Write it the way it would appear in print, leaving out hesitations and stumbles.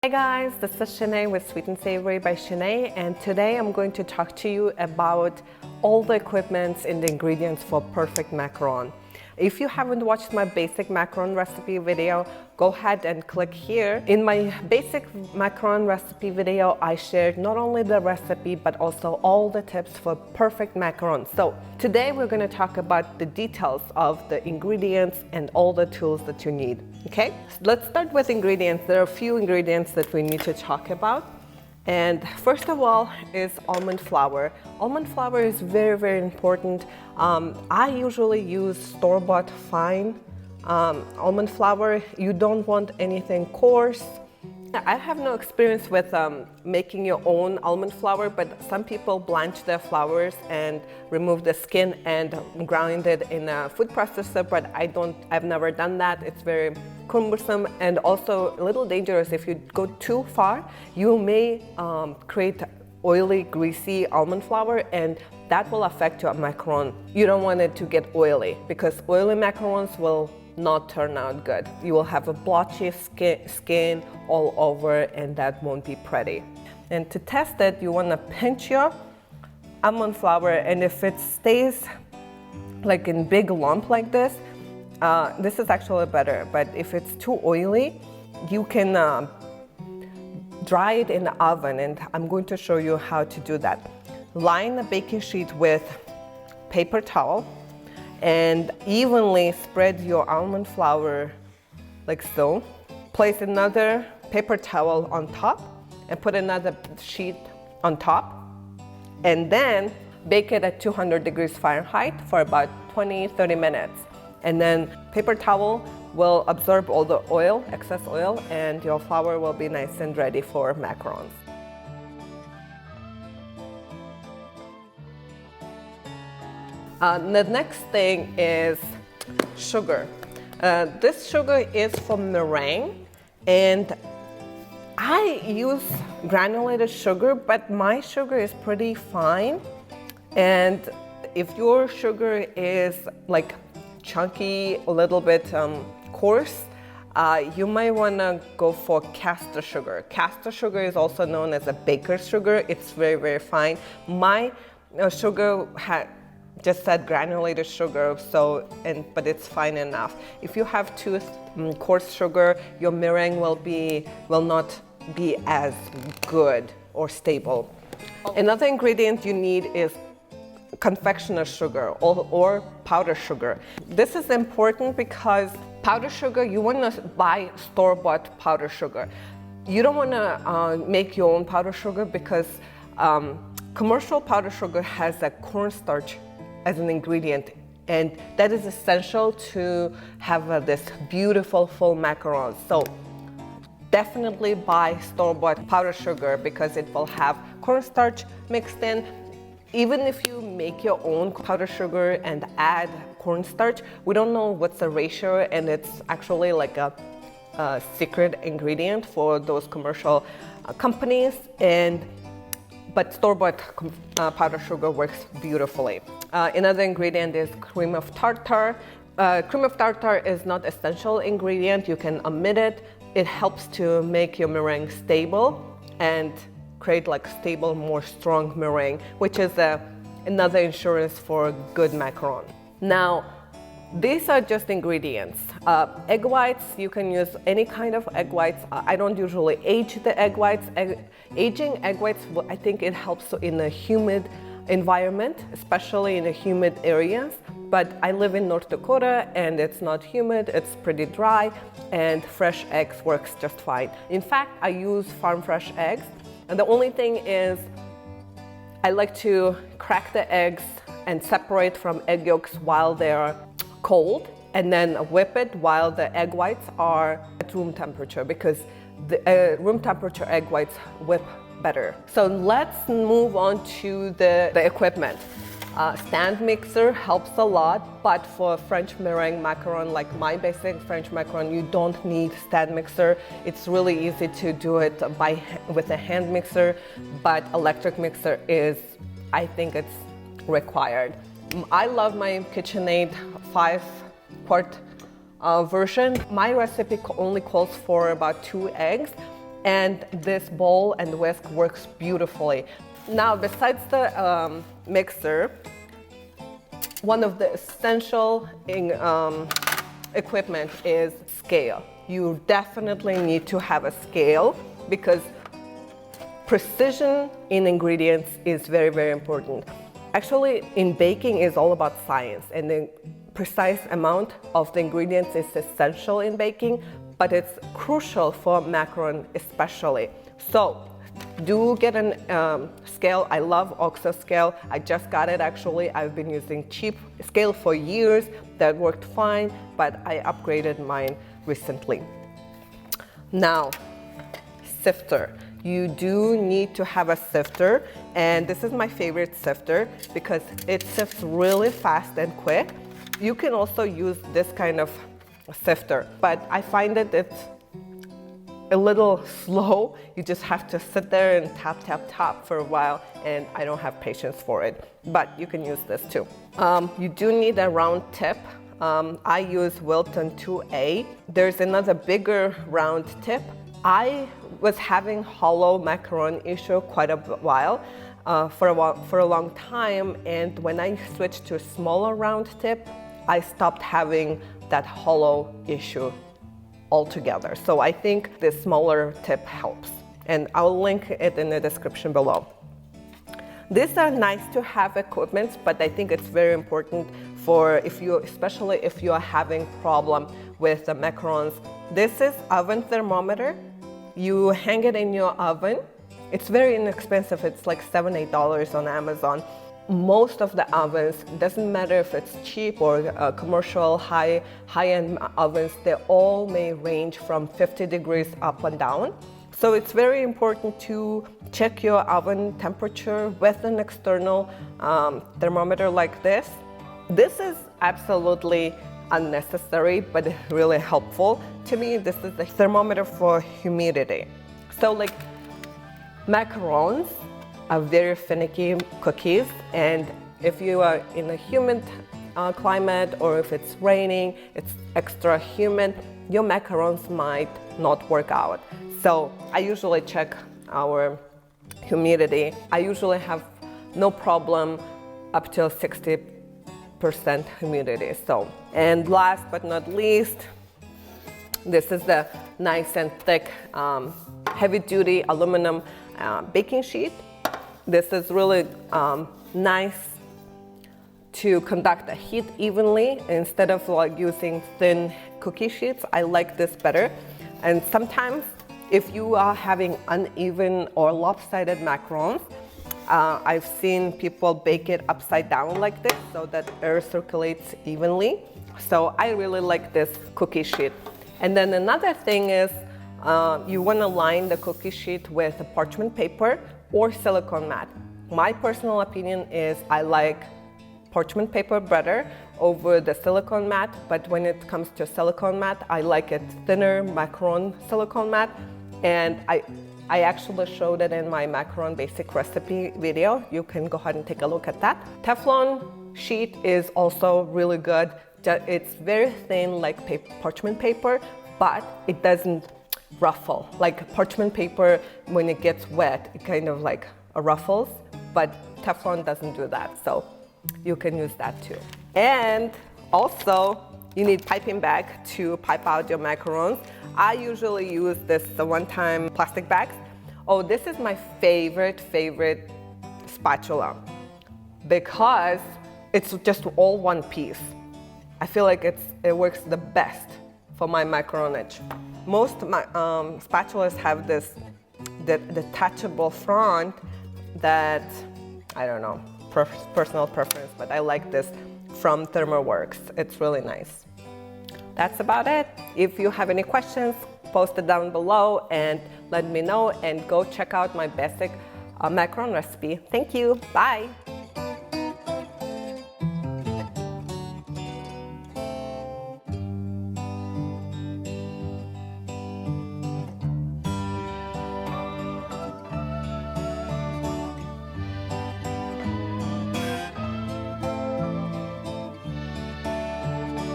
Hey guys, this is Shanae with Sweet and Savory by Shanae, and today I'm going to talk to you about all the equipments and the ingredients for perfect macaron. If you haven't watched my basic macaron recipe video, go ahead and click here. In my basic macaron recipe video, I shared not only the recipe but also all the tips for perfect macarons. So today we're going to talk about the details of the ingredients and all the tools that you need. Okay, so let's start with ingredients. There are a few ingredients that we need to talk about. And first of all is almond flour. Almond flour is very, very important. I usually use store-bought fine almond flour. You don't want anything coarse. I have no experience with making your own almond flour, but some people blanch their flours and remove the skin and grind it in a food processor, but I've never done that. It's very cumbersome and also a little dangerous. If you go too far, you may create oily, greasy almond flour, and that will affect your macaron. You don't want it to get oily because oily macarons will not turn out good. You will have a blotchy skin all over, and that won't be pretty. And to test it, you want to pinch your almond flour, and if it stays like in big lump like this, this is actually better. But if it's too oily, you can dry it in the oven, and I'm going to show you how to do that. Line a baking sheet with paper towel and evenly spread your almond flour like so. Place another paper towel on top and put another sheet on top, and then bake it at 200 degrees Fahrenheit for about 20-30 minutes. And then paper towel will absorb all the oil, excess oil, and your flour will be nice and ready for macarons. The next thing is sugar. This sugar is for meringue, and I use granulated sugar, but my sugar is pretty fine. And if your sugar is like chunky, a little bit coarse, you might want to go for caster sugar. Caster sugar is also known as a baker's sugar. It's very, very fine. My sugar just said granulated sugar, but it's fine enough. If you have too coarse sugar, your meringue will not be as good or stable. Another ingredient you need is confectioner sugar or powder sugar. This is important because powder sugar, you want to buy store-bought powder sugar. You don't want to make your own powder sugar because commercial powder sugar has a cornstarch as an ingredient, and that is essential to have this beautiful full macaron. So definitely buy store-bought powder sugar because it will have cornstarch mixed in. Even if you make your own powder sugar and add cornstarch, we don't know what's the ratio, and it's actually like a secret ingredient for those commercial companies. But store-bought powder sugar works beautifully. Another ingredient is cream of tartar. Cream of tartar is not an essential ingredient. You can omit it. It helps to make your meringue stable and create like stable, more strong meringue, which is another insurance for good macaron. Now, these are just ingredients. Egg whites, you can use any kind of egg whites. I don't usually age the egg whites. Aging egg whites, I think it helps in a humid environment, especially in the humid areas. But I live in North Dakota and it's not humid, it's pretty dry, and fresh eggs works just fine. In fact, I use farm fresh eggs. And the only thing is I like to crack the eggs and separate from egg yolks while they're cold, and then whip it while the egg whites are at room temperature, because the room temperature egg whites whip better. So let's move on to the equipment. Stand mixer helps a lot, but for French meringue macaron, like my basic French macaron, you don't need stand mixer. It's really easy to do it with a hand mixer, but electric mixer is, I think it's required. I love my KitchenAid 5-quart version. My recipe only calls for about 2 eggs, and this bowl and whisk works beautifully. Now, besides the mixer, one of the essential equipment is scale. You definitely need to have a scale because precision in ingredients is very, very important. Actually, in baking is all about science, and the precise amount of the ingredients is essential in baking, but it's crucial for macaron especially. So do get a scale. I love OXO scale. I just got it actually. I've been using cheap scale for years. That worked fine, but I upgraded mine recently. Now, sifter. You do need to have a sifter, and this is my favorite sifter because it sifts really fast and quick. You can also use this kind of sifter, but I find that it's a little slow. You just have to sit there and tap, tap, tap for a while, and I don't have patience for it, but you can use this too. You do need a round tip. I use Wilton 2A. There's another bigger round tip. I was having hollow macaron issue quite a while, for a long time, and when I switched to a smaller round tip, I stopped having that hollow issue altogether. So I think this smaller tip helps, and I'll link it in the description below. These are nice to have equipment, but I think it's very important for especially if you are having problem with the macarons. This is oven thermometer. You hang it in your oven. It's very inexpensive. It's like $7-8 on Amazon. Most of the ovens, doesn't matter if it's cheap or commercial high-end ovens, they all may range from 50 degrees up and down. So it's very important to check your oven temperature with an external thermometer like this. This is absolutely unnecessary, but really helpful. To me, this is the thermometer for humidity. So like macarons are very finicky cookies, and if you are in a humid climate, or if it's raining, it's extra humid, your macarons might not work out. So I usually check our humidity. I usually have no problem up till 60% humidity. So, and last but not least, this is the nice and thick heavy-duty aluminum baking sheet. This is really nice to conduct the heat evenly instead of like using thin cookie sheets. I like this better. And sometimes if you are having uneven or lopsided macarons, I've seen people bake it upside down like this so that air circulates evenly. So I really like this cookie sheet. And then another thing is you want to line the cookie sheet with a parchment paper or silicone mat. My personal opinion is I like parchment paper better over the silicone mat, but when it comes to silicone mat, I like it thinner macaron silicone mat, and I actually showed it in my macaron basic recipe video. You can go ahead and take a look at that. Teflon sheet is also really good. It's very thin like parchment paper, but it doesn't ruffle. Like parchment paper, when it gets wet, it kind of like ruffles, but Teflon doesn't do that. So you can use that too. And also, you need piping bag to pipe out your macarons. I usually use this one-time plastic bags. Oh, this is my favorite spatula because it's just all one piece. I feel like it works the best for my macaronage. Most spatulas have this detachable front that, I don't know, personal preference, but I like this from ThermoWorks. It's really nice. That's about it. If you have any questions, post it down below and let me know, and go check out my basic macaron recipe. Thank you. Bye.